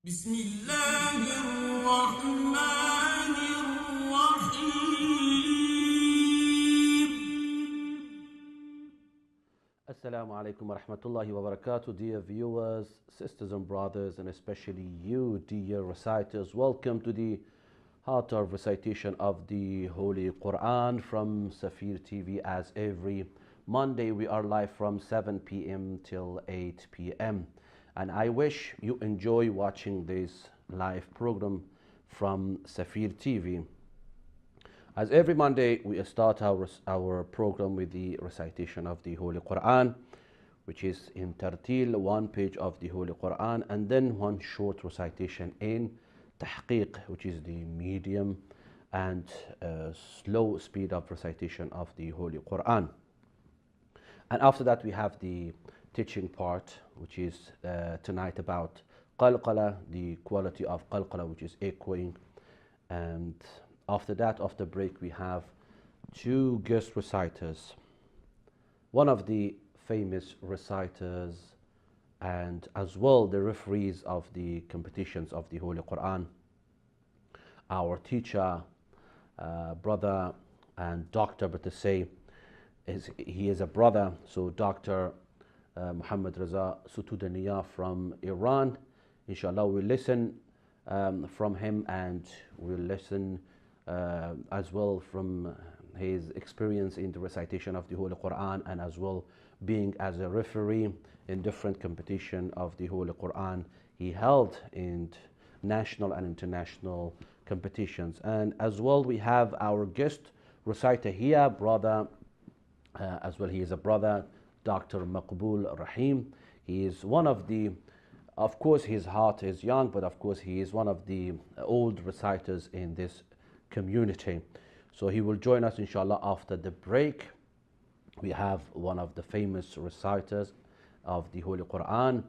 بسم الله الرحمن الرحيم. Assalamu alaikum wa rahmatullahi wa barakatuh, dear viewers, sisters and brothers, and especially you, dear reciters. Welcome to the Art of Recitation of the Holy Quran from Safir TV. As every Monday, we are live from 7 p.m. till 8 p.m. And I wish you enjoy watching this live program from Safir TV. As every Monday, we start our program with the recitation of the Holy Quran, which is in tartil, one page of the Holy Quran, and then one short recitation in tahqiq, which is the medium and slow speed of recitation of the Holy Quran. And after that, we have the teaching part, which is tonight about Qalqalah, the quality of Qalqalah, which is echoing. And after that, after break, we have two guest reciters. One of the famous reciters and as well the referees of the competitions of the Holy Quran, our teacher, brother and doctor, but to say he is a brother, so Dr. Muhammad Reza Sotoudenia from Iran. Inshallah, we'll listen from him, and we'll listen as well from his experience in the recitation of the Holy Quran, and as well being as a referee in different competition of the Holy Quran he held in national and international competitions. And as well, we have our guest reciter here, brother, as well he is a brother, Dr. Maqbool Rahim. He is one of the, of course his heart is young, but of course he is one of the old reciters in this community. So he will join us inshallah after the break. We have one of the famous reciters of the Holy Quran,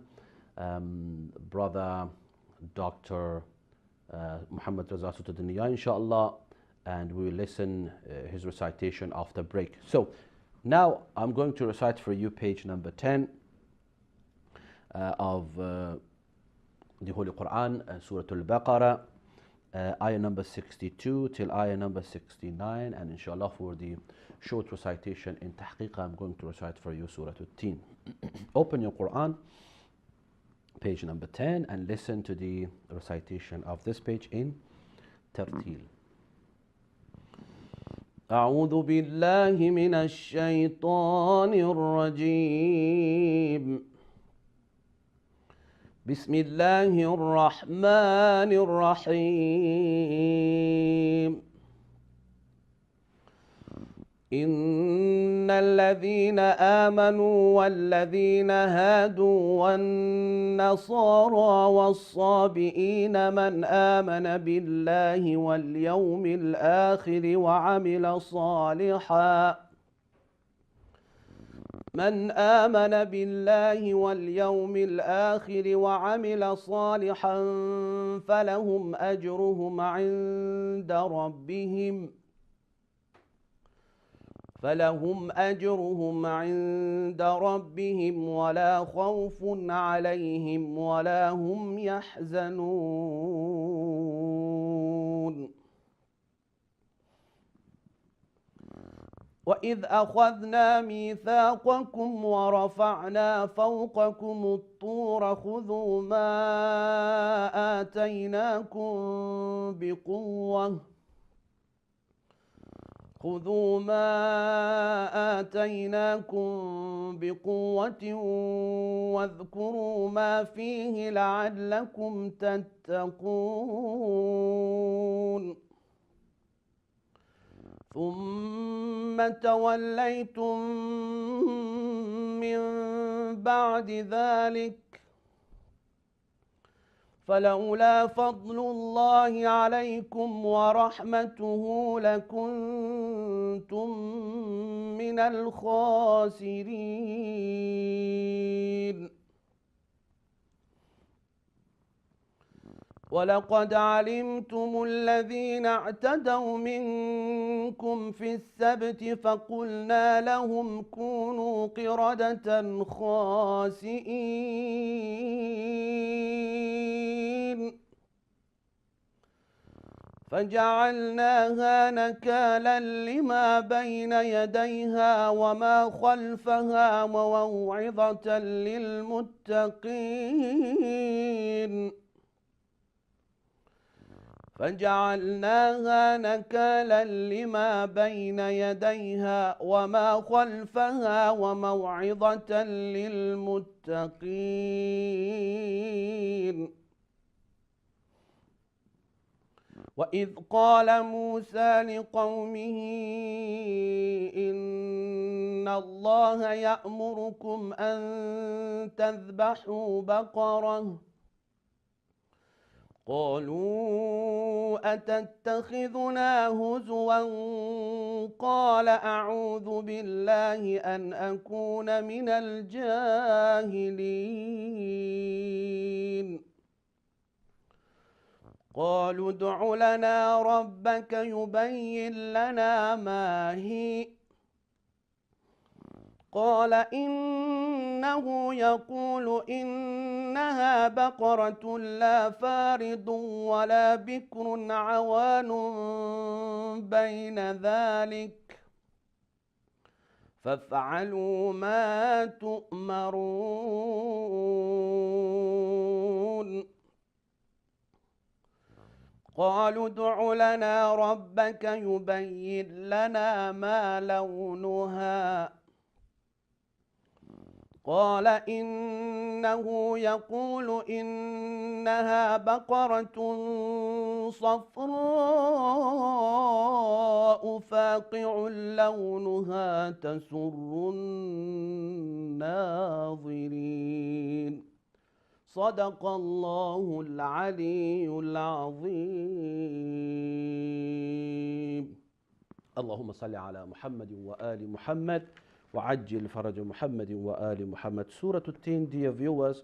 brother Dr. Muhammad Reza Sotoudenia, inshallah, and we will listen his recitation after break. So now I'm going to recite for you page number 10 of the Holy Quran, Surah Al-Baqarah, ayah number 62 till ayah number 69, and inshallah for the short recitation in tahqiq, I'm going to recite for you Surah Al-Tin. Open your Quran, page number 10, and listen to the recitation of this page in tartil. أعوذ بالله من الشيطان الرجيم. بسم الله الرحمن الرحيم. إن الذين آمنوا والذين هادوا والنصارى والصابئين من آمن بالله واليوم الآخر وعمل صالحا فلهم أجرهم عند ربهم ولا خوف عليهم ولا هم يحزنون. وإذ أخذنا ميثاقكم ورفعنا فوقكم الطور خذوا ما آتيناكم بقوة واذكروا ما فيه لعلكم تتقون. ثم توليتم من بعد ذلك فلولا فضل الله عليكم ورحمته لكنتم من الخاسرين. ولقد علمتم الذين اعتدوا منكم في السبت فقلنا لهم كونوا قردة خاسئين. فجعلناها نكالا لما بين يديها وما خلفها وموعظة للمتقين. فجعلناها نكالا لما بين يديها وما خلفها وموعظة للمتقين. وإذ قال موسى لقومه إن الله يأمركم أن تذبحوا بقرة قالوا أتتخذنا هزوا قال أعوذ بالله أن أكون من الجاهلين. قالوا ادع لنا ربك يبين لنا ما هي قال إنه يقول إنها بقرة لا فارض ولا بكر عوان بين ذلك فافعلوا ما تؤمرون. قالوا ادع لنا ربك يبين لنا ما لونها قال إنه يقول إنها بقرة صفراء فاقع لونها تسر الناظرين. صدق الله العلي العظيم. اللهم صل على محمد وآل محمد وعجل فرج محمد وآل محمد. Surah Al-10, dear viewers,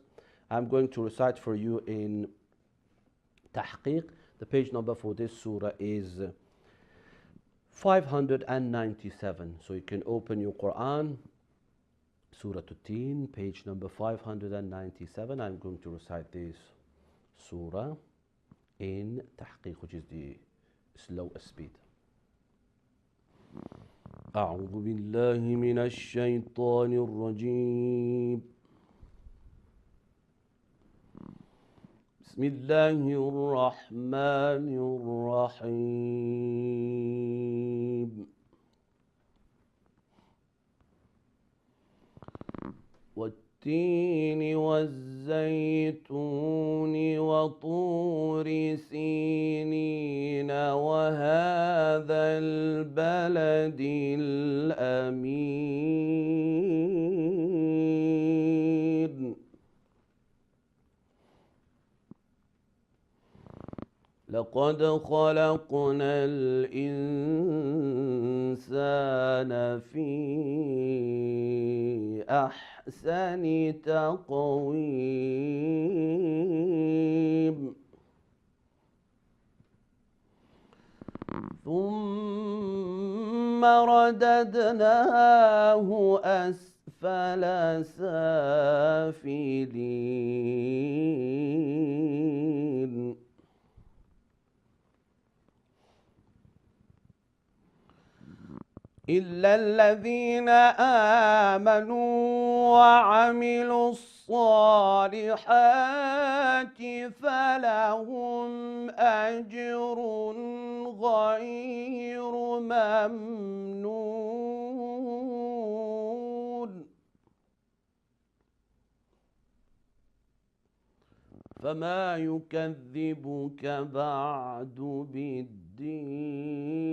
I'm going to recite for you in Tahqiq. The page number for this surah is 597. So you can open your Quran, Surah Al-10, page number 597. I'm going to recite this surah in Tahqiq, which is the slow speed. أعوذ بالله من الشيطان الرجيم. بسم الله الرحمن الرحيم. والتين والزيتون وطور سينين وهذا البلد الأمين. لقد خلقنا الإنسان في أحسن تقويم ثم رددناه أسفل سافلين. إلا الذين آمنوا وعملوا الصالحات فلهم أجر غير ممنون. فما يكذبك بعد بالدين.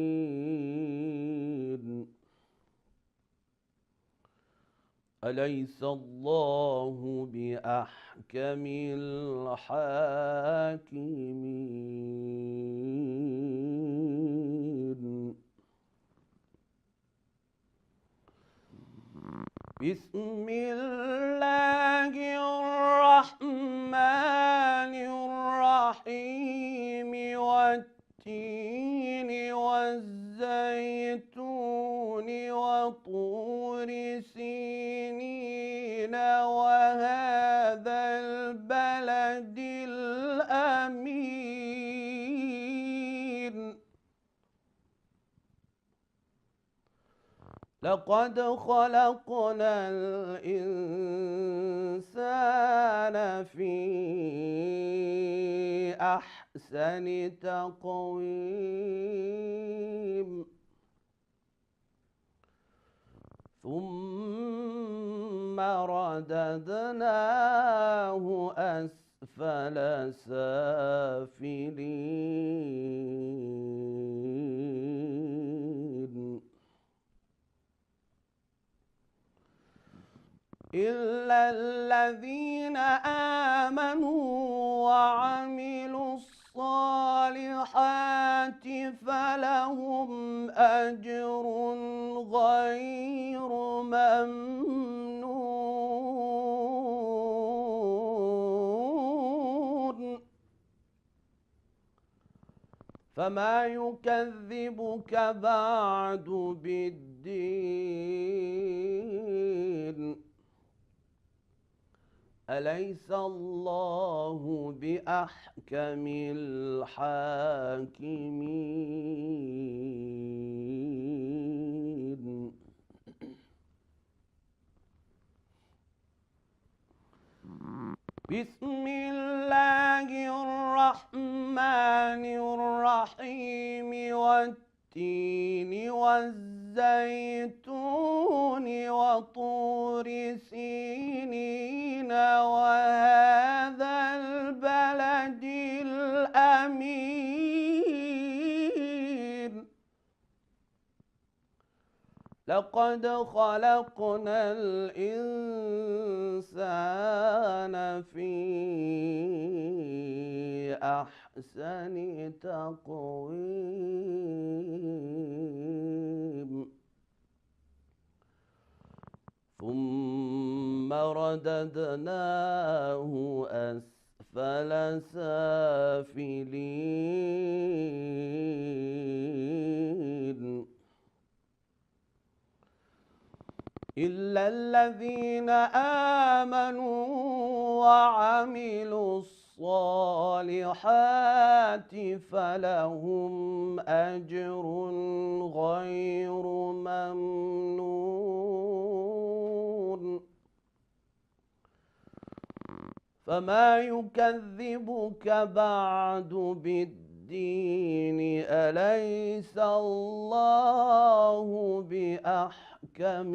أليس الله بأحكم الحاكمين. بسم الله الرحمن الرحيم. والتين والزيتون وطور سينين وهذا البلد الأمين. لقد خلقنا الإنسان في أحسن تقويم ثم رددناه أسفل سافلين إلا الذين آمنوا وعملوا الصالحات فلهم أجر غير ممنون فما يكذبك بعد بالدين أليس الله بأحكم الحاكمين بسم الله الرحمن الرحيم والتين والزيتون وطور سينين وهذا البلد الأمين لقد خلقنا الإنسان في أحسن تقويم ثم رددناه أسفل سافلين إلا الذين آمنوا وعملوا الصالحات فلهم أجر غير ممنون فما يكذبك بعد بالدين أليس الله بأحكم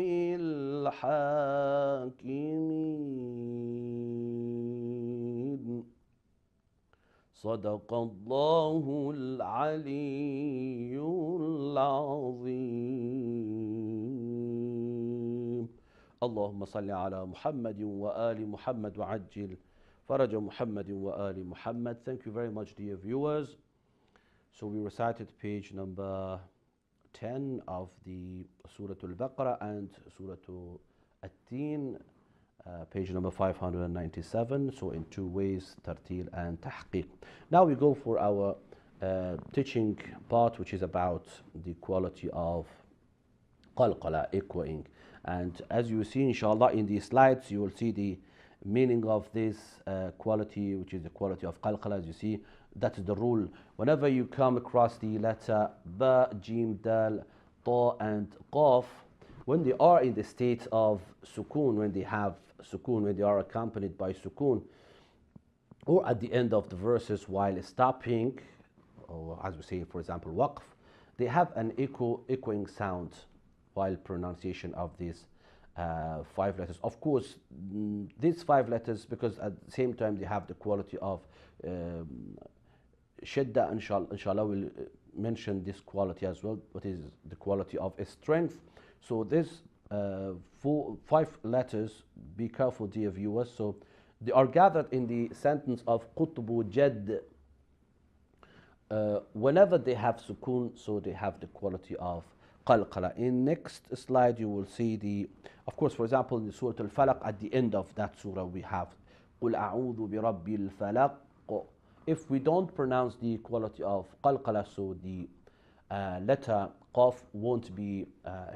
الحاكمين صدق الله العلي العظيم اللهم صل على محمد وآل محمد وعجل فرج محمد وآل محمد. Thank you very much, dear viewers. So we recited page number 10 of the Surah Al-Baqarah and Surah Al-Teen, page number 597. So in two ways, tartil and tahqiq. Now we go for our teaching part, which is about the quality of qalqalah, echoing. And as you see, inshallah, in the slides, you will see the meaning of this quality, which is the quality of qalqalah. As you see, that is the rule. Whenever you come across the letter ba, jim, dal, ta, and qaf, when they are in the state of sukoon, when they have sukoon, when they are accompanied by sukoon, or at the end of the verses while stopping, or as we say, for example, waqf, they have an echoing sound while pronunciation of these 5 letters. Of course, these 5 letters, because at the same time they have the quality of shidda, inshallah will mention this quality as well, what is the quality of strength. So this 5 letters, be careful, dear viewers. So they are gathered in the sentence of qutbu jadd. Whenever they have sukoon, so they have the quality of qalqalah. In next slide, you will see the, of course, for example, in Surah Al-Falaq, at the end of that surah, we have قُلْ أَعُوذُ بِرَبِّ الْفَلَقِ. If we don't pronounce the quality of qalqalah, so the letter qaf won't be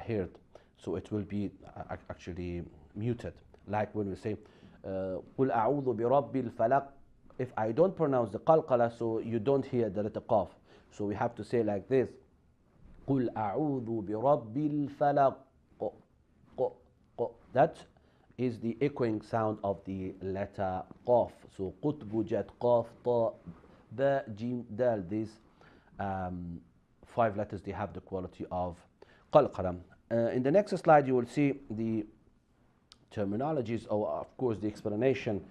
heard. So it will be actually muted. Like when we say قُلْ أَعُوذُ بِرَبِّ الْفَلَقِ. If I don't pronounce the qalqalah, so you don't hear the letter qaf. So we have to say like this: قُلْ أَعُوذُ بِرَبِّ الْفَلَقِ. That is the echoing sound of the letter Qaf. So Qutbu Jad Qaf Ta Ba Jim Dal. These 5 letters, they have the quality of Qalqalah. In the next slide, you will see the terminologies, or of course the explanation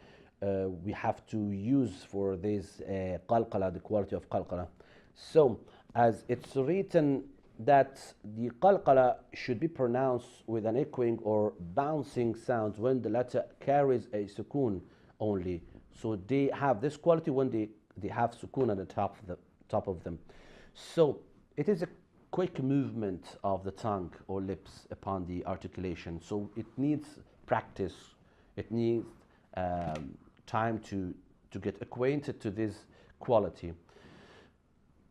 we have to use for this Qalqalah, the quality of Qalqalah. So as it's written that the Qalqalah should be pronounced with an echoing or bouncing sound when the letter carries a sukoon only. So they have this quality when they have sukoon at the top of them. So it is a quick movement of the tongue or lips upon the articulation. So it needs practice. It needs time to get acquainted to this quality.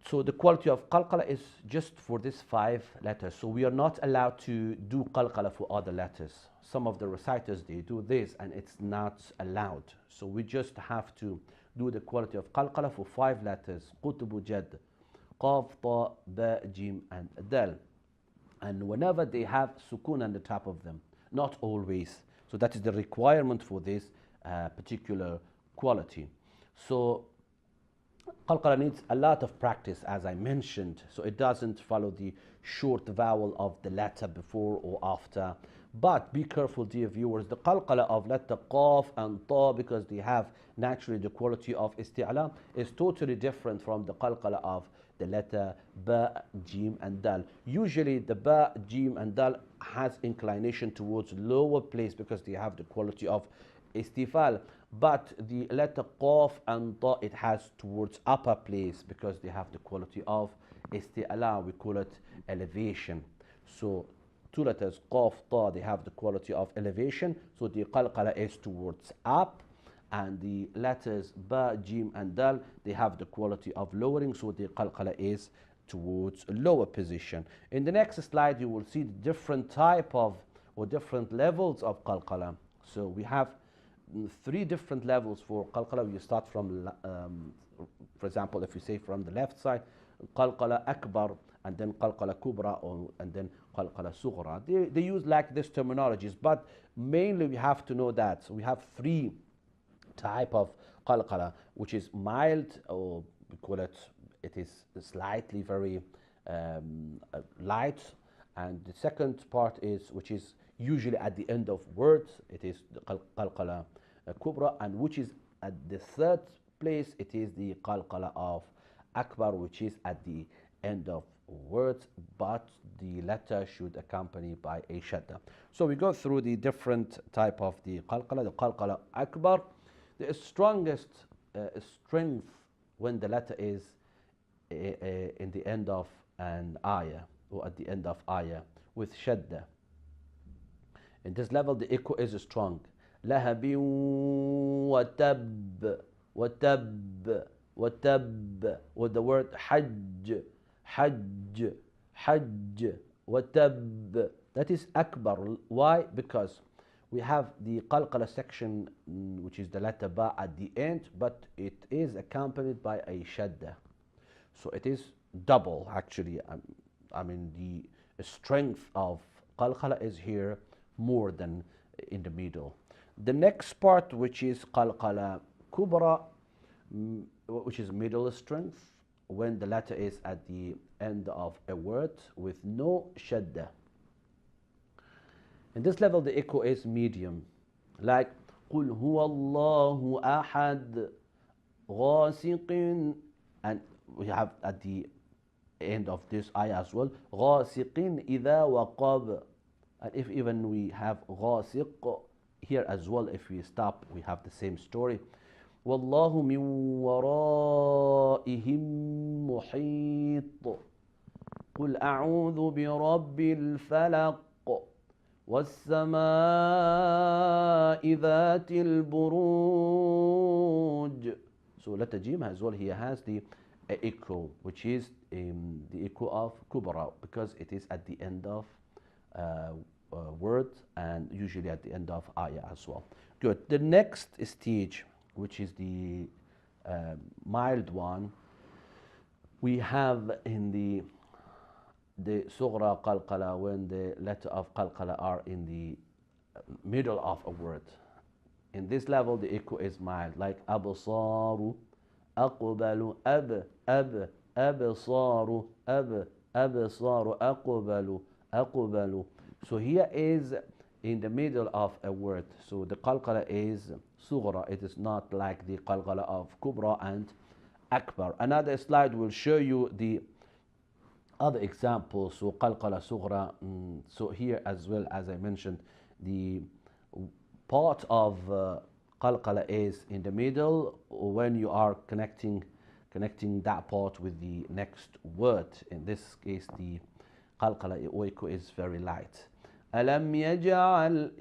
So the quality of Qalqalah is just for these 5 letters. So we are not allowed to do Qalqalah for other letters. Some of the reciters, they do this and it's not allowed. So we just have to do the quality of Qalqalah for 5 letters. Qutbu Jad, Qaf, Ta, Ba, Jim and Dal. And whenever they have sukoon on the top of them, not always. So that is the requirement for this particular quality. So Qalqalah needs a lot of practice, as I mentioned, so it doesn't follow the short vowel of the letter before or after. But be careful, dear viewers, the Qalqalah of letter Qaf and Ta, because they have naturally the quality of isti'la, is totally different from the Qalqalah of the letter Ba, Jim and Dal. Usually the Ba, Jim and Dal has inclination towards lower place because they have the quality of istifal. But the letter Qaf and Ta, it has towards upper place because they have the quality of isti'la. We call it elevation. So 2 letters Qaf, Ta, they have the quality of elevation. So the Qalqalah is towards up. And the letters Ba, Jim and Dal, they have the quality of lowering. So the Qalqalah is towards a lower position. In the next slide, you will see the different type of or different levels of Qalqalah. So we have 3 different levels for Qalqalah. You start from, for example, if you say from the left side, Qalqalah Akbar, and then Qalqalah Kubra, and then Qalqalah Sughraa. They use like this terminologies, but mainly we have to know that. So we have 3 type of Qalqalah, which is mild, or we call it, it is slightly very light. And the second part is, which is usually at the end of words, it is the Qalqalah Kubra, and which is at the 3rd place, it is the Qalqalah of Akbar, which is at the end of words, but the letter should accompany by a shadda. So we go through the different type of the Qalqalah. The Qalqalah Akbar, the strongest strength when the letter is in the end of an ayah or at the end of ayah with shadda. In this level, the echo is strong. لهب وتب وتب وتب, with the word حج حج حج وتب. That is Akbar. Why? Because we have the Qalqalah section, which is the letter Ba at the end, but it is accompanied by a shadda. So it is double actually. I mean the strength of Qalqalah is here more than in the middle. The next part, which is Qalqalah Kubra, which is middle strength, when the letter is at the end of a word with no shadda. In this level, the echo is medium, like قُلْ هُوَ اللَّهُ أَحَدٌ غَاسِقٍ, and we have at the end of this ayah as well, غَاسِقٍ إِذَا وَقَبَ. And if even we have غَاسِق here as well, if we stop, we have the same story. وَاللَّهُ مِنْ وَرَائِهِمْ مُحِيطٌ قُلْ أَعُوذُ بِرَبِّ الْفَلَقِ وَالسَّمَاءِ ذَاتِ الْبُرُوجِ. So letter Jim as well here has the echo, which is the echo of Kubra, because it is at the end of word and usually at the end of ayah as well. Good. The next stage, which is the mild one, we have in the Sughraa Qalqalah, when the letter of Qalqalah are in the middle of a word. In this level, the echo is mild, like absaru, aqbalu, absaru, absaru, aqbalu. So here is in the middle of a word. So the qalqalah is sughra. It is not like the qalqalah of kubra and akbar. Another slide will show you the other examples. So qalqalah sughraa. So here as well, as I mentioned, the part of qalqalah is in the middle when you are connecting that part with the next word. In this case, the qalqalah echo is very light. ألم يجعل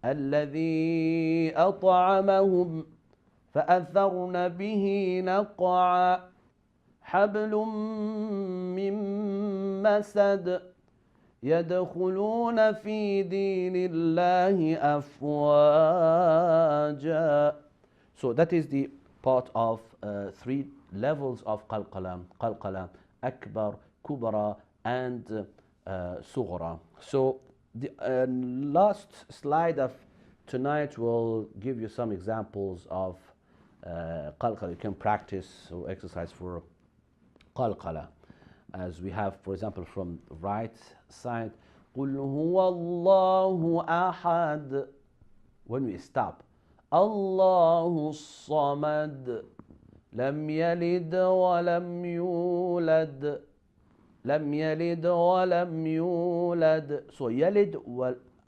الذي أطعمهم فأثرن به نقعا حبل من مسد يدخلون في دين الله أفواجا. So that is the part of three levels of qalqalah: qalqalah akbar, kubra, and sughra. So the last slide of tonight will give you some examples of qalqalah. You can practice or exercise for qalqalah, as we have, for example, from right side, قُلْ هُوَ اللَّهُ أَحَدٌ. When we stop, اللَّهُ الصَّمَدُ لَمْ يَلِدْ وَلَمْ يُولَدْ لم يلد ولم يولد. So yalid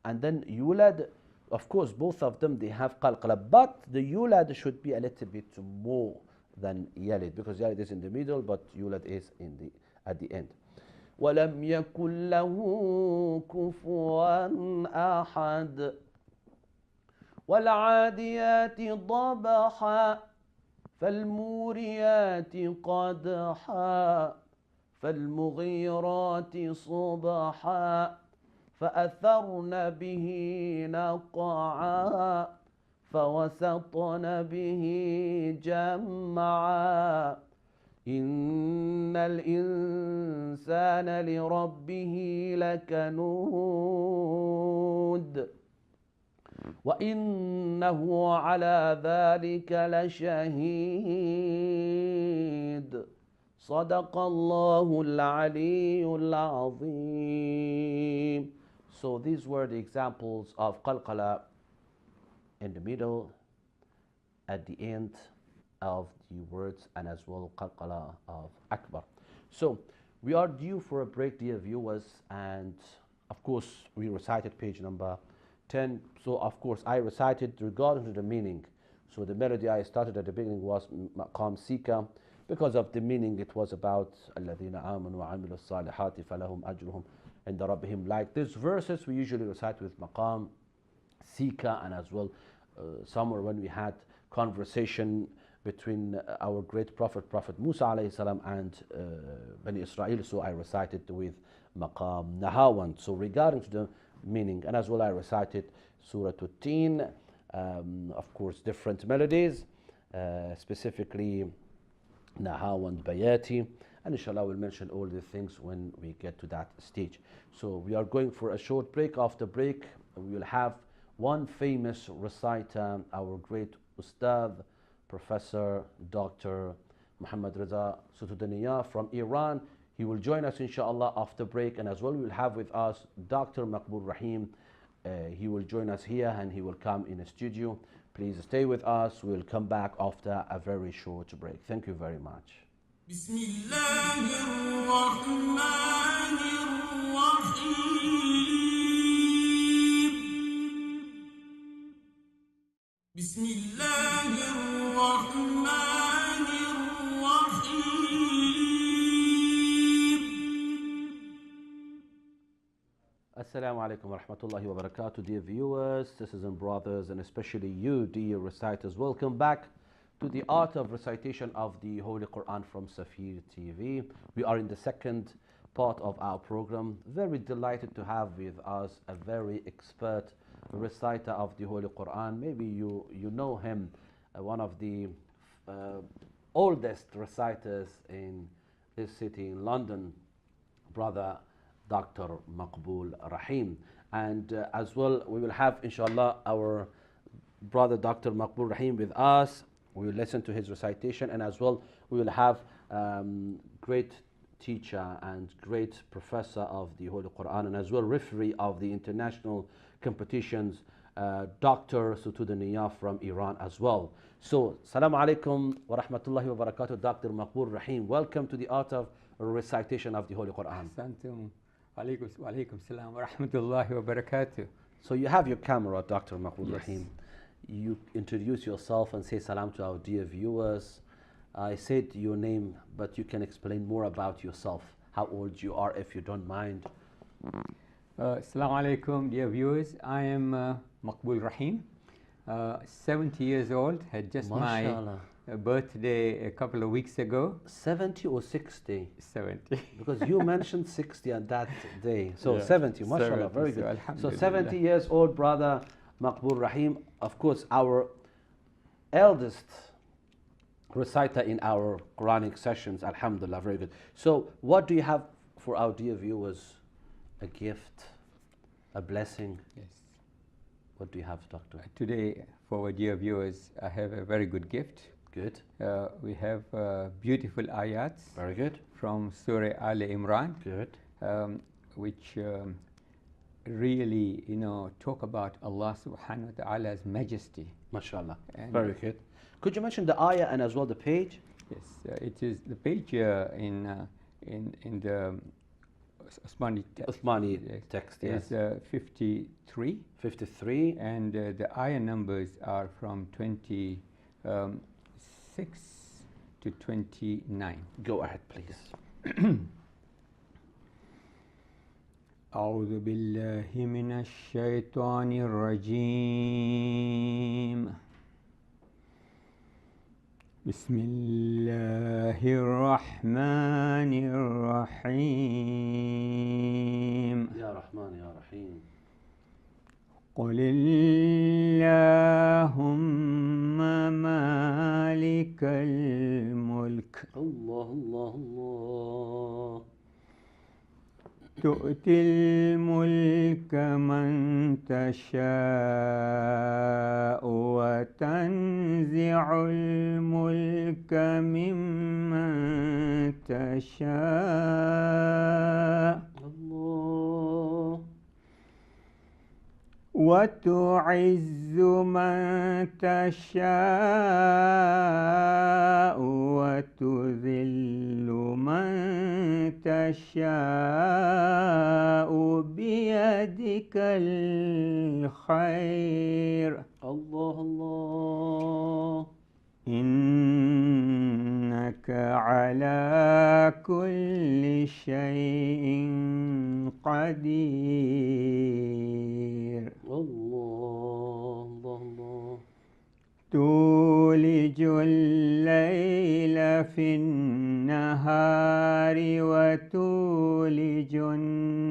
and then yulad, of course both of them they have qalqalah, but the yulad should be a little bit more than yalid, because yalid is in the middle but yulad is at the end. ولم يكن له كفوا أحد والعاديات ضبحا فالموريات قدحا فالمغيرات صبحا فأثرن به نقعا فوسطن به جمعا إن الإنسان لربه لكنود وإنه على ذلك لشهيد صدق الله العلي العظيم. So these were the examples of qalqalah in the middle, at the end of the words, and as well qalqalah of akbar. So we are due for a break, dear viewers, and of course we recited page number 10. So of course I recited regarding to the meaning. So the melody I started at the beginning was maqam sika. Because of the meaning, it was about الَّذِينَ آمَنُوا وَعَمِلُوا الصَّالِحَاتِ فَلَهُمْ أَجْرُهُمْ عِنْدَ رَبِّهِمْ. Like these verses we usually recite with maqam sika, and as well somewhere when we had conversation between our great prophet Musa alayhi salam and Bani Israel, so I recited with maqam nahawan. So regarding to the meaning, and as well I recited Surah Al-Tin, of course different melodies, specifically Nahawan Bayati, and inshallah we'll mention all the things when we get to that stage. So we are going for a short break. After break we will have one famous reciter, our great Ustad, Professor Dr. Muhammad Reza Sotoudenia from Iran. He will join us inshallah after break, and as well we will have with us Dr. Maqbool Rahim. He will join us here and he will come in a studio. Please stay with us. We'll come back after a very short break. Thank you very much. بسم الله الرحمن الرحيم بسم الله الرحمن الرحيم. Assalamu alaikum wa rahmatullahi wa barakatuh, dear viewers, sisters and brothers, and especially you, dear reciters. Welcome back to the Art of Recitation of the Holy Quran from Safir TV. We are in the second part of our program. Very delighted to have with us a very expert reciter of the Holy Quran. Maybe you know him, one of the oldest reciters in this city in London, brother Dr. Maqbool Rahim. And as well, we will have, inshallah, our brother Dr. Maqbool Rahim with us. We will listen to his recitation, and as well, we will have great teacher and great professor of the Holy Quran, and as well referee of the international competitions, Dr. Sotoudenia from Iran as well. So, Assalamu alaikum wa rahmatullahi wa barakatuh, Dr. Maqbool Rahim. Welcome to the Art of Recitation of the Holy Quran. Walaikum salam wa rahmatullahi wa barakatuh. So you have your camera, Dr. Maqbool Rahim. You introduce yourself and say salam to our dear viewers. I said your name, but you can explain more about yourself, how old you are, if you don't mind. Assalamu alaikum, dear viewers. I am Maqbool Rahim, 70 years old. Had just Mashallah. my birthday a couple of weeks ago. 70 or 60? 70. Because you mentioned 60 on that day. So Yeah, 70, mashallah, 70, very so good. So alhamdulillah. 70 years old brother Maqbool Rahim, of course, our eldest reciter in our Quranic sessions, alhamdulillah, very good. So what do you have for our dear viewers? A gift, a blessing? Yes. What do you have, Doctor? Today, for our dear viewers, I have a very good gift. Good. We have beautiful ayats Very good. from Surah Al-Imran, Good. which really, talk about Allah subhanahu wa ta'ala's majesty. MashaAllah. And Very good. Could you mention the ayah and as well the page? Yes, it is the page in the Osmani text. Uthmani text, yes. Is 53, 53. and the ayah numbers are from 26 to 29. Go ahead, please. أعوذ بالله من الشيطان الرجيم بسم الله الرحمن الرحيم يا رحمن يا رحيم. قل اللهم مالك الملك الله الله الله. تؤتي الملك من تشاء وتنزع الملك ممن تشاء الله. وتعز من تشاء وتذل من تشاء بيدك الخير الله الله. إنك على كل شيء قدير الله الله الله. تولج الليل في النهار وتولج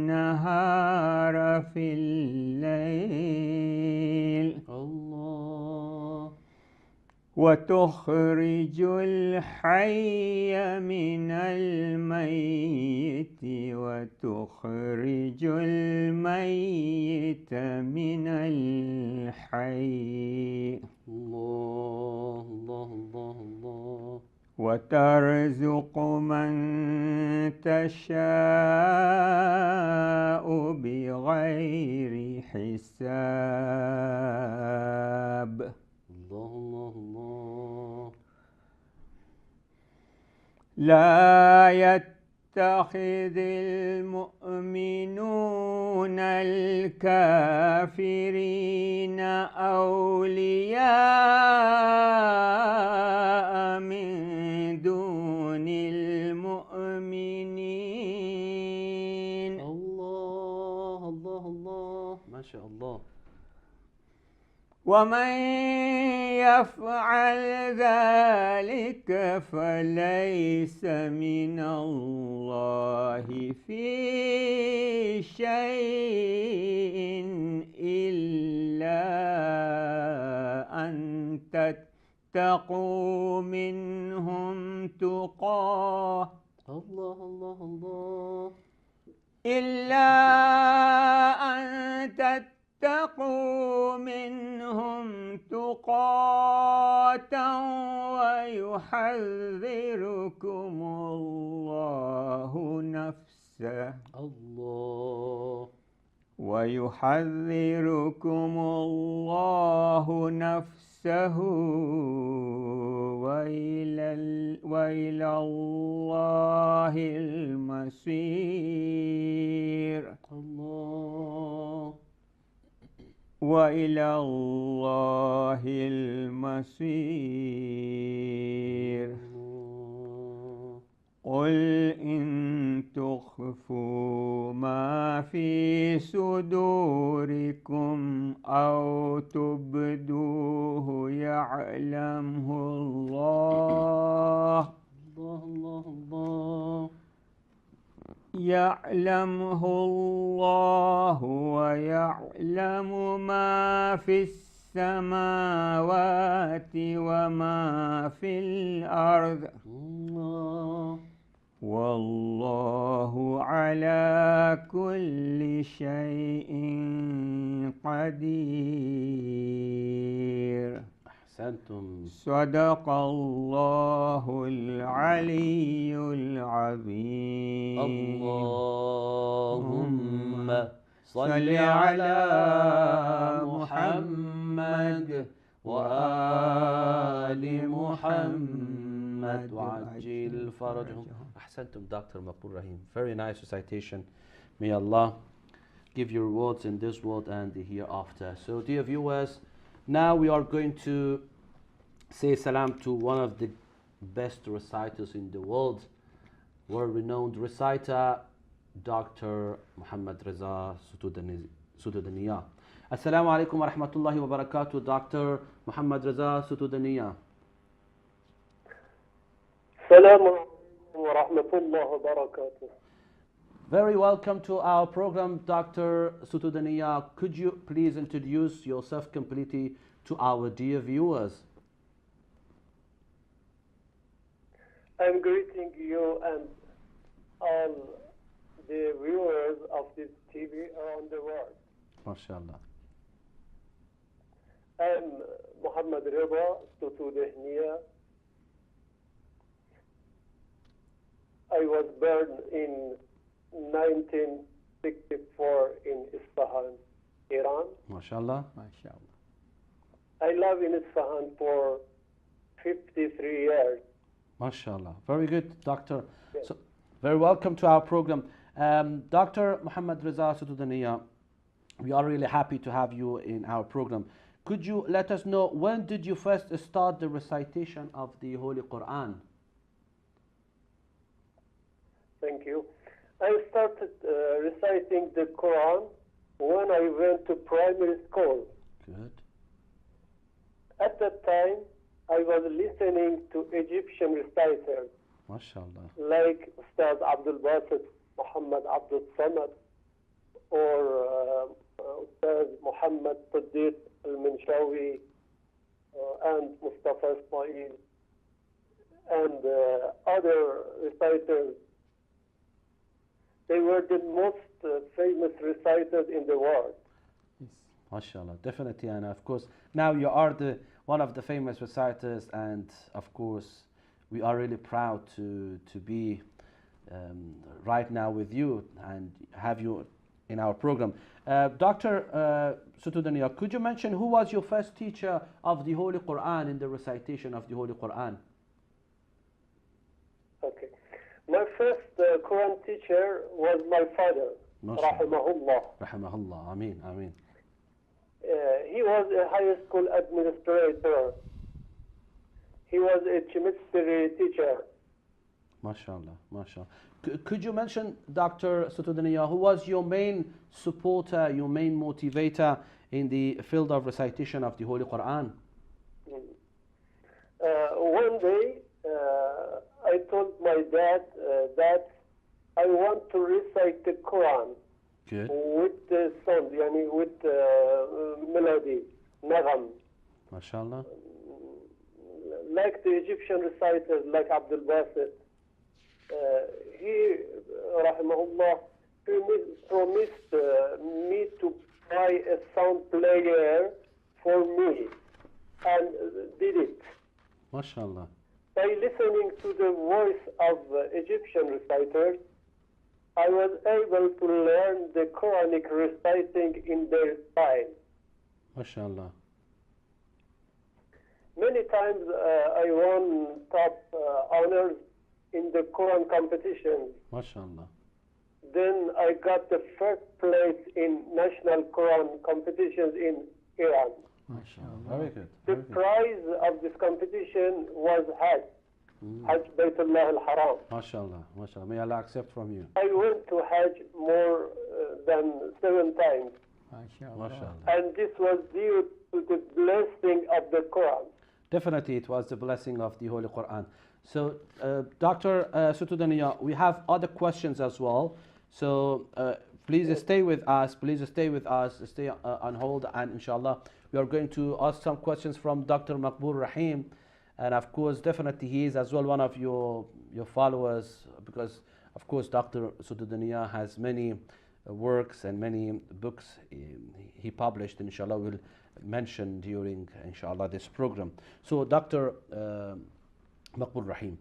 النهار في الليل الله. وتخرج الحي من الميت وتخرج الميت من الحي الله الله الله الله. وترزق من تشاء بغير حساب الله الله الله. لا يتخذ المؤمنون الكافرين أولياء من دون المؤمنين الله الله الله. ما شاء الله. ومن يفعل ذلك فليس من الله في شيء إلا أن تتقوا منهم تقاه الله الله الله. إلا أن تتقوا منهم تقاة ويحذركم الله نفسه الله ويحذركم الله نفسه وإلى الله المصير الله وإلى الله المصير قل إن تخفوا ما في صدوركم أو تبدوه يعلمه الله الله الله يعلمه الله ويعلم ما في السماوات وما في الأرض الله والله على كل شيء قدير. أحسنتم. صدق الله العلي العظيم. اللهم صل على محمد وآل محمد وعجل فرجهم. Ahsantum, Dr. Maqbool Rahim. Very nice recitation. May Allah give you rewards in this world and the hereafter. So, dear viewers, now we are going to say salam to one of the best reciters in the world, world-renowned reciter, Dr. Muhammad Reza Sotoudenia. Assalamu alaikum wa rahmatullahi wa barakatuh, Dr. Muhammad Reza Sotoudenia. Assalamu alaikum wa rahmatullahi wa barakatuh. Very welcome to our program, Dr. Sotoudenia. Could you please introduce yourself completely to our dear viewers? I'm greeting you and all the viewers of this TV around the world. MashaAllah. I'm Muhammad Reza Sotoudenia. I was born in 1964 in Isfahan, Iran. MashaAllah. MashaAllah. I live in Isfahan for 53 years. MashaAllah. Very good, Doctor. Yes. So, very welcome to our program. Dr. Muhammad Reza Sotoudenia, we are really happy to have you in our program. Could you let us know, when did you first start the recitation of the Holy Quran? Thank you. I started reciting the Quran when I went to primary school. Good. At that time, I was listening to Egyptian reciters MashaAllah. like Ustad Abdul Basit, Muhammad Abdul Samad, or Ustad Muhammad Siddiq al-Minshawi, and Mustafa Ismail, and other reciters. They were the most famous reciters in the world. Yes. MashaAllah. Definitely, and of course, now you are one of the famous reciters, and of course, we are really proud to be right now with you and have you in our program. Dr. Sotoudenia, could you mention who was your first teacher of the Holy Quran in the recitation of the Holy Quran? Okay. My first Quran teacher was my father, rahimahullah. Rahimahullah. Ameen. Ameen. He was a high school administrator. He was a chemistry teacher. MashaAllah. MashaAllah. Could you mention, Dr. Sotoudenia, who was your main supporter, your main motivator in the field of recitation of the Holy Quran? One day, I told my dad that I want to recite the Quran Good. with the sound, with melody, nagam, MashaAllah. like the Egyptian reciters, like Abdul Basit. He, rahimahullah, promised me to buy a sound player for me, and did it. MashaAllah. By listening to the voice of Egyptian reciters, I was able to learn the Quranic reciting in their style. MashaAllah. Many times I won top honors in the Quran competitions. MashaAllah. Then I got the first place in national Quran competitions in Iran. MashaAllah. Very good. The Very good. prize of this competition was Hajj, Hajj Baytullah al-Haram. MashaAllah. MashaAllah. May Allah accept from you. I went to Hajj more than 7 times, MashaAllah. and this was due to the blessing of the Quran. Definitely, it was the blessing of the Holy Quran. So, Dr. Sotoudenia, we have other questions as well. So, please stay with us. Please stay with us. Stay on hold, and inshallah, we are going to ask some questions from Dr. Maqbool Rahim. And of course, definitely, he is as well one of your followers, because, of course, Dr. Sotoudenia has many works and many books he published, and inshallah, we'll mention during, inshallah, this program. So, Dr. Maqbool Rahim,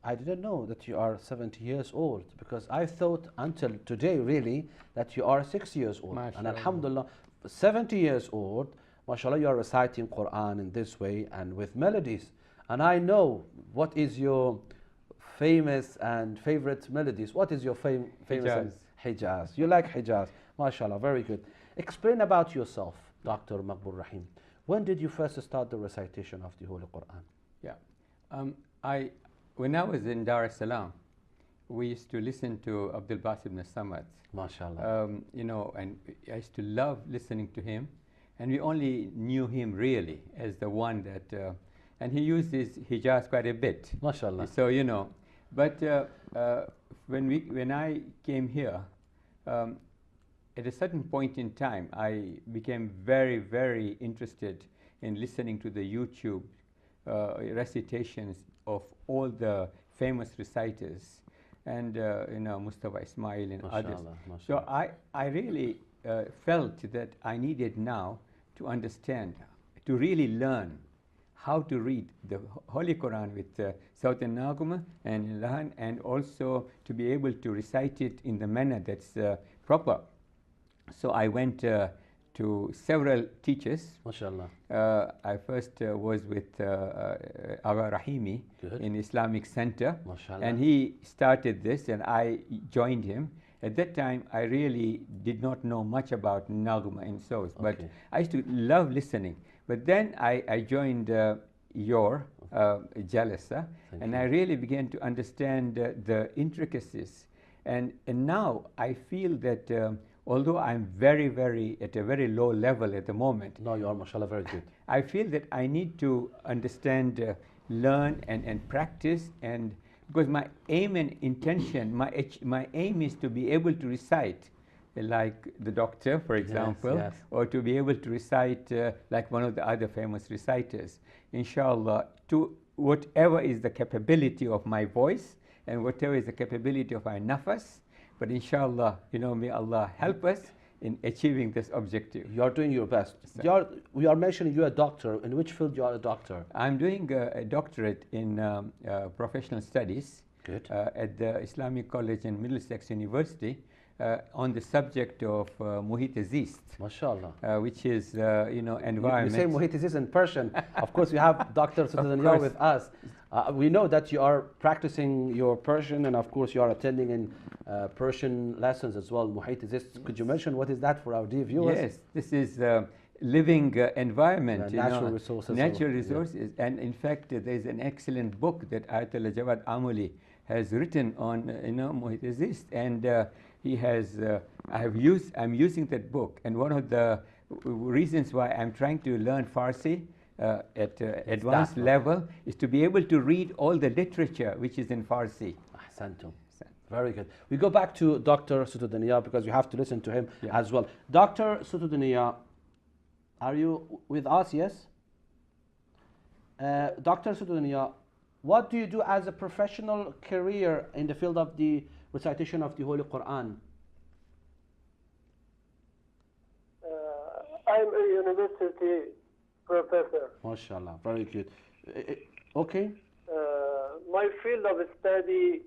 I didn't know that you are 70 years old, because I thought until today really that you are 6 years old. And alhamdulillah, 70 years old, mashallah, you are reciting Quran in this way and with melodies. And I know what is your famous and favorite melodies. What is your famous? Hijaz. Hijaz. You like Hijaz. Mashallah, very good. Explain about yourself, Dr. Maqbool Rahim. When did you first start the recitation of the Holy Quran? Yeah, when I was in Dar es Salaam, we used to listen to Abdul Basit ibn Samad. MashaAllah. You know, and I used to love listening to him, and we only knew him really as the one that, and he used his Hijaz quite a bit. MashaAllah. So, you know, but when I came here, at a certain point in time, I became very, very interested in listening to the YouTube recitations of all the famous reciters, and you know, Mustafa Ismail and others. MashaAllah. So I really felt that I needed now to understand, to really learn how to read the Holy Quran with Sawt al-Naguma and Lahan, and also to be able to recite it in the manner that's proper. So I went to several teachers. MashaAllah. I first was with Agha Rahimi in Islamic Center, MashaAllah. and he started this, and I joined him. At that time, I really did not know much about Naguma and so, but I used to love listening. But then I joined your Jalasa, and I really began to understand the intricacies. And now I feel that although I'm at a very low level at the moment. No, you are, mashallah, very good. I feel that I need to understand, learn and practice, and because my aim and intention, my aim is to be able to recite like the doctor, for example, yes. or to be able to recite like one of the other famous reciters. Inshallah, to whatever is the capability of my voice and whatever is the capability of my nafas. But inshallah, you know, may Allah help us in achieving this objective. You are doing your best. We are mentioning you are a doctor. In which field you are a doctor? I'm doing a doctorate in professional studies at the Islamic College in Middlesex University on the subject of Muhit Zist, MashaAllah. which is, you know, environment. You say Muhit Zist in Persian. Of course, we have Dr. Sotoudenia with us. We know that you are practicing your Persian, and of course you are attending in Persian lessons as well. Muhit Zist, could you mention what is that for our dear viewers? Yes, this is living environment, natural resources. Natural resources, and in fact, there is an excellent book that Ayatollah Jawad Amuli has written on, you know, Muhit Zist, and he has. I'm using that book, and one of the reasons why I'm trying to learn Farsi at advanced level is to be able to read all the literature which is in Farsi. Ahsantum. Very good. We go back to Dr. Sotoudenia because we have to listen to him as well. Dr. Sotoudenia, are you with us? Yes? Dr. Sotoudenia, what do you do as a professional career in the field of the recitation of the Holy Quran? I'm a university professor. MashaAllah, very good. Okay. My field of study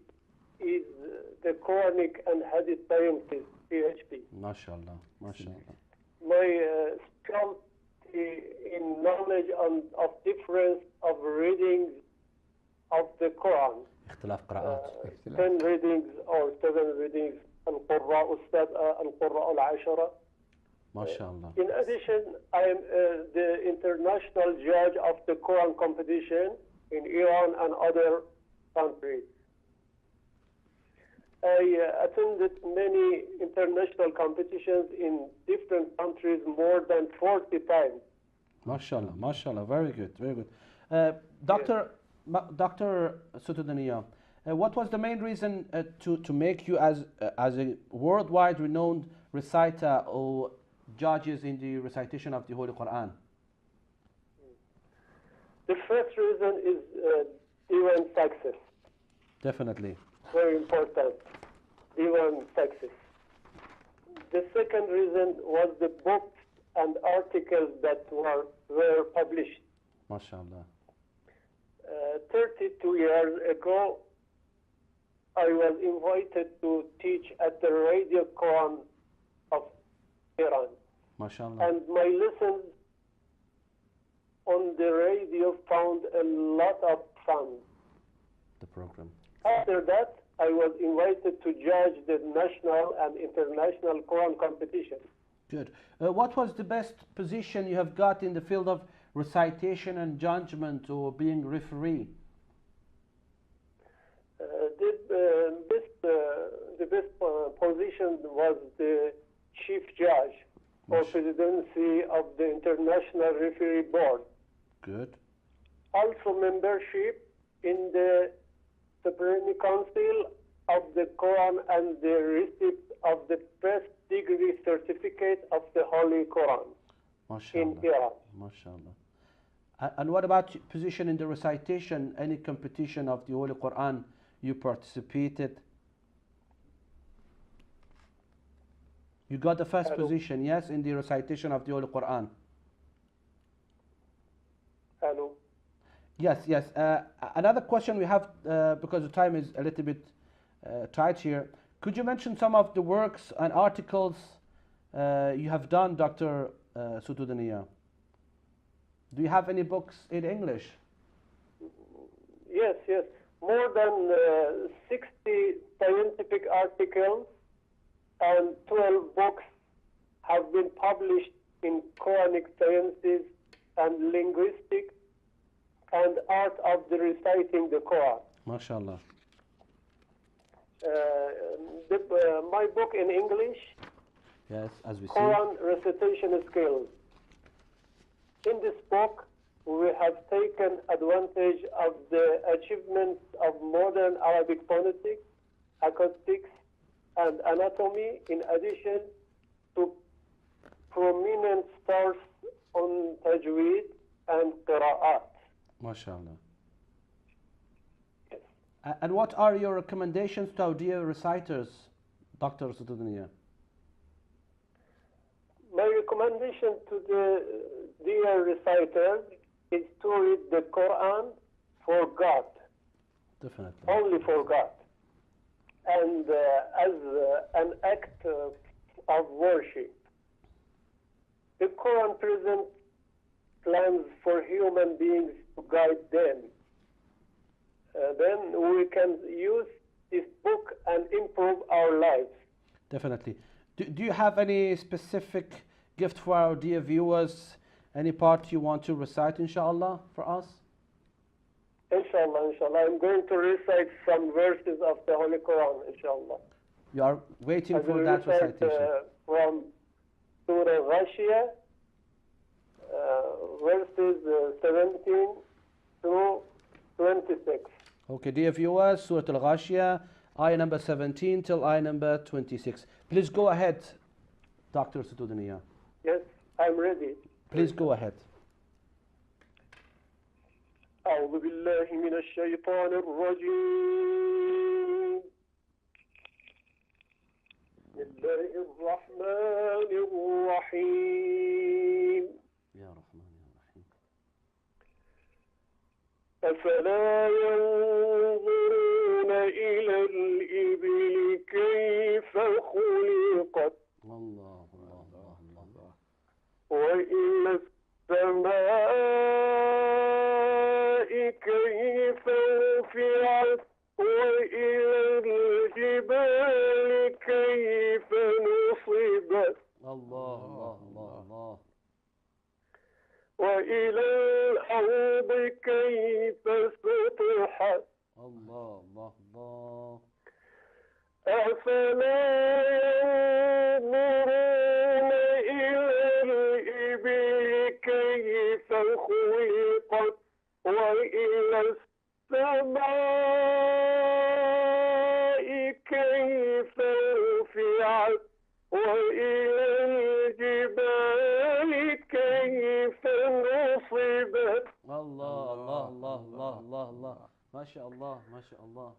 is the Quranic and Hadith sciences, PhD. MashaAllah, MashaAllah. My specialty in knowledge of difference of readings of the Quran. اختلاف قراءات. 10 readings or 7 readings, القراء السبعة, القراء العشرة. MashaAllah. In addition, I am the international judge of the Quran competition in Iran and other countries. I attended many international competitions in different countries more than 40 times. MashaAllah, MashaAllah, very good, very good. Dr. Sotoudenia, what was the main reason to make you as a worldwide renowned reciter or judges in the recitation of the Holy Quran? The first reason is Diwan success. Definitely. Very important. Diwan success. The second reason was the books and articles that were published. MashaAllah. 32 years ago, I was invited to teach at the Radio Quran of Iran. MashaAllah. And my lessons on the radio found a lot of fun. The program. After that, I was invited to judge the national and international Quran competition. Good. What was the best position you have got in the field of recitation and judgment or being referee? The best position was the chief judge for presidency of the International Referee Board. Good. Also membership in the Supreme Council of the Quran and the receipt of the first degree certificate of the Holy Quran in Iran. MashaAllah. And what about position in the recitation? Any competition of the Holy Quran you participated? You got the first position, yes, in the recitation of the Holy Quran. Hello. Yes, yes. Another question we have, because the time is a little bit tight here. Could you mention some of the works and articles you have done, Dr. Sotoudenia? Do you have any books in English? Yes, yes. More than 60 scientific articles and 12 books have been published in Quranic sciences and linguistics and art of the reciting the Quran. MashaAllah. My book in English, Yes, as we see. Quran Recitation Skills. In this book, we have taken advantage of the achievements of modern Arabic phonetics, acoustics, and anatomy, in addition to prominent stars on tajweed and qira'at. MashaAllah. And what are your recommendations to our dear reciters, Dr. Sotoudenia? My recommendation to the dear reciters is to read the Quran for God, Definitely. only for God, and as an act of worship. The Quran presents plans for human beings to guide them. Then we can use this book and improve our lives. Definitely. Do you have any specific gift for our dear viewers? Any part you want to recite, inshallah, for us? Inshallah, inshallah. I'm going to recite some verses of the Holy Quran, inshallah. You are waiting I for will that recite recitation. from Surah Al-Ghashiyah, verses 17 to 26. Okay, dear viewers, Surah Al-Ghashiyah, ayah number 17 till ayah number 26. Please go ahead, Dr. Sotoudenia. Yes, I'm ready. Please go ahead. أعوذ بالله من الشيطان الرجيم. بسم الله الرحمن الرحيم. يا رحمن يا رحيم. أفلا ينظرون إلى الإبل كيف خلقت الله الله الله الله. وإلى السماء كيف رفعت وإلى الجبال كيف نصبت الله الله الله الله. وإلى الأرض كيف سطحت الله الله الله. أفلا ينظرون إلى الإبل كيف خلقت وإلى السماء كيف رفعت وإلى الجبال كيف نصبت. الله الله الله الله الله الله. ما شاء الله ما شاء الله.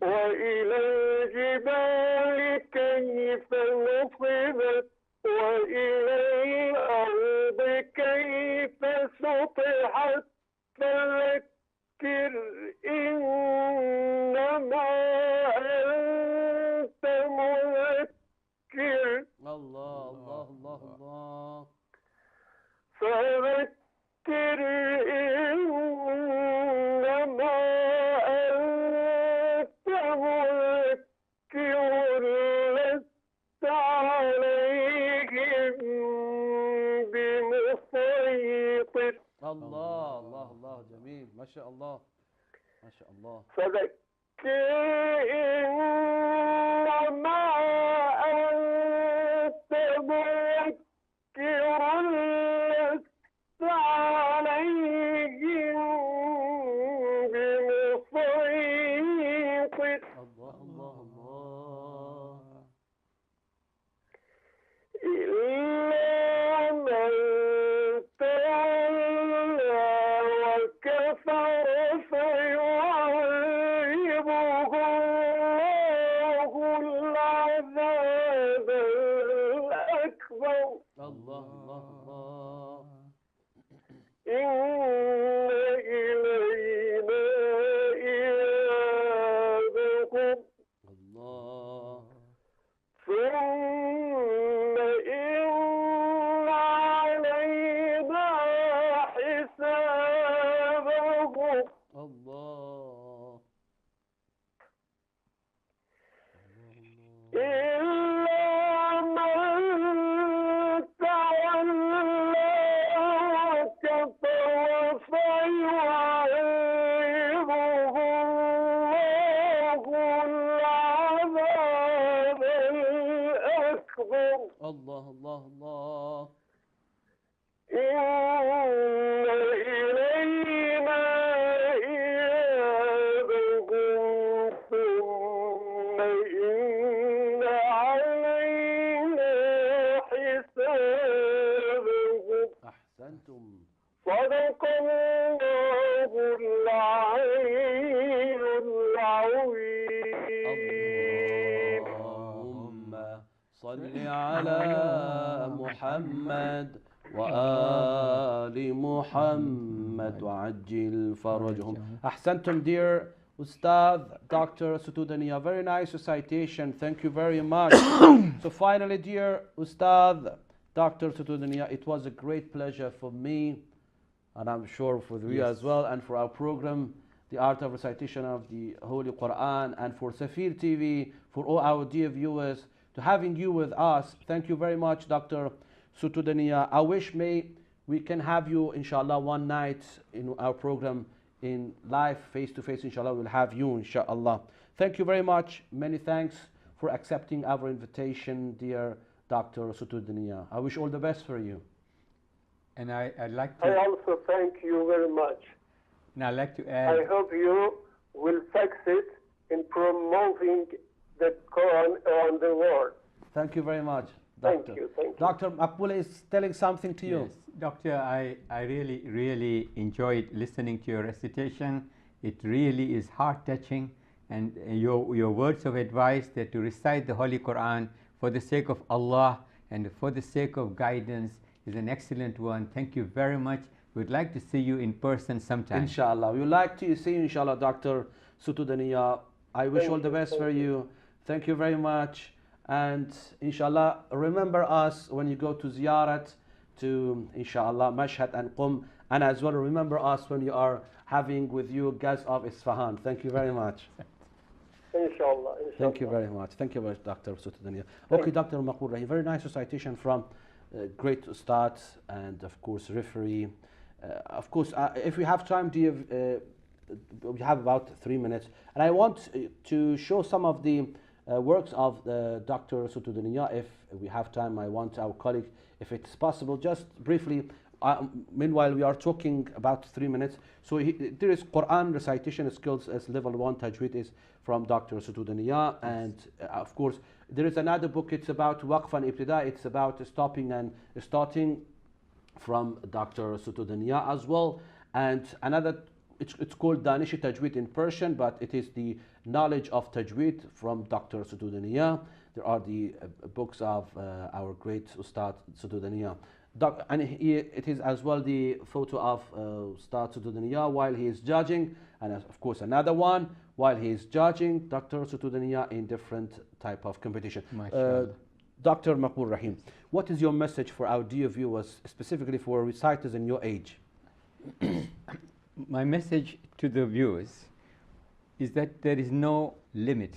وإلى الجبال كيف نصبت وإلى الأرض كيف سطحت. فذكر إنما أنت مذكر. الله الله الله الله. فذكر إنما أنت مذكر لست عليهم بمسيطر. الله الله الله. جميل ما شاء الله ما شاء الله. فذكر إنما أنت مذكر لست عليهم بمسيطر. الله الله الله. إلا من تولى وكفر فيعذبه الله العذاب الأكبر. الله الله الله. إن إلينا إيابهم الله ثم إن علينا حسابهم. الله. إلا من تولى وكفر فيعذبه الله العذاب الأكبر. الله الله الله. إن إلينا إيابهم ثم إن علينا حسابهم. أحسنتم. صدق الله العلي العظيم. اللهم صل على محمد وآل محمد وعجل فرجهم. أحسنتم, dear Ustad, Dr. Sotoudenia. Very nice recitation. Thank you very much. So finally, dear Ustad, Dr. Sotoudenia, it was a great pleasure for me, and I'm sure for you as well, and for our program, The Art of Recitation of the Holy Quran, and for Safir TV, for all our dear viewers, to having you with us. Thank you very much, Dr. Sotoudenia. I wish we can have you, inshallah, one night in our program in live, face-to-face, inshallah. We'll have you, inshallah. Thank you very much. Many thanks for accepting our invitation, dear Dr. Sotoudenia. I wish all the best for you. And I'd like I to, also thank you very much. and I'd like to I add, hope you will succeed in promoting the Quran around the world. Thank you very much. Thank you. Dr. Maqbool is telling something to you. Yes, Doctor, I really enjoyed listening to your recitation. It really is heart-touching, and your words of advice that to recite the Holy Quran for the sake of Allah and for the sake of guidance is an excellent one. Thank you very much. We'd like to see you in person sometime. Inshallah. We would like to see you, inshallah, Dr. Sotoudenia. I wish all the best for you. Thank you very much. And inshallah, remember us when you go to ziyarat to inshallah Mashhad and Qum, and as well remember us when you are having with you guys of Isfahan. Thank you very much. Inshallah. Thank you very much. Thank you very much, Dr. Sotoudenia. Okay, Dr. Maqbool Rahim, very nice recitation from great Ustad and of course referee. Of course, if we have time, we have about 3 minutes, and I want to show some of the works of Dr. Sotoudenia. If we have time, I want our colleague, if it's possible, just briefly, meanwhile we are talking about 3 minutes. So there is Quran recitation skills as level 1 tajweed is from Dr. Sotoudenia, and of course there is another book, it's about waqf and ibtida, it's about stopping and starting from Dr. Sotoudenia as well, and another it's called Danish Tajweed in Persian, but it is the knowledge of Tajweed from Dr. Sotoudenia. There are the books of our great Ustad Sotoudenia. And it is as well the photo of Ustad Sotoudenia while he is judging, and of course another one while he is judging Dr. Sotoudenia in different type of competition. Dr. Maqbool Rahim, what is your message for our dear viewers, specifically for reciters in your age? My message to the viewers is that there is no limit,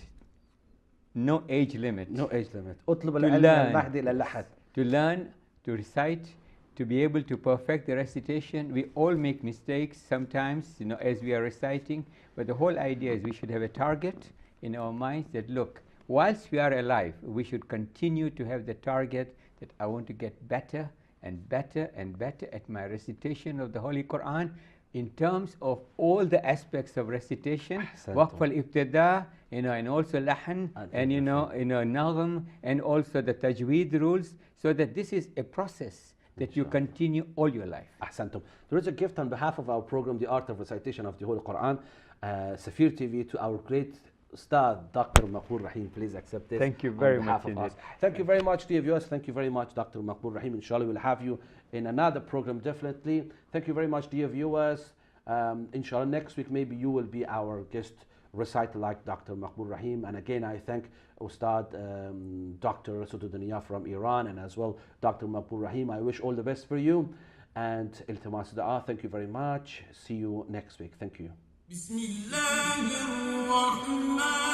no age limit. No age limit. To learn, to recite, to be able to perfect the recitation. We all make mistakes sometimes, as we are reciting, but the whole idea is we should have a target in our minds that, look, whilst we are alive, we should continue to have the target that I want to get better and better and better at my recitation of the Holy Quran, in terms of all the aspects of recitation, waqf al-ibtida, and also lahan, and naghm, and also the tajweed rules, so that this is a process that you continue all your life. Ahsantum. There is a gift on behalf of our program, The Art of Recitation of the Holy Quran, Safir TV, to our great Ustad, Dr. Maqbool Rahim. Please accept this. Thank you very much. Thank you very much, dear viewers. Thank you very much, Dr. Maqbool Rahim. Inshallah, we'll have you in another program, definitely. Thank you very much, dear viewers. Inshallah, next week, maybe you will be our guest reciter like Dr. Maqbool Rahim. And again, I thank Ustad Dr. Sotoudenia from Iran, and as well Dr. Maqbool Rahim. I wish all the best for you. And iltimas dua. Thank you very much. See you next week. Thank you. بسم الله الرحمن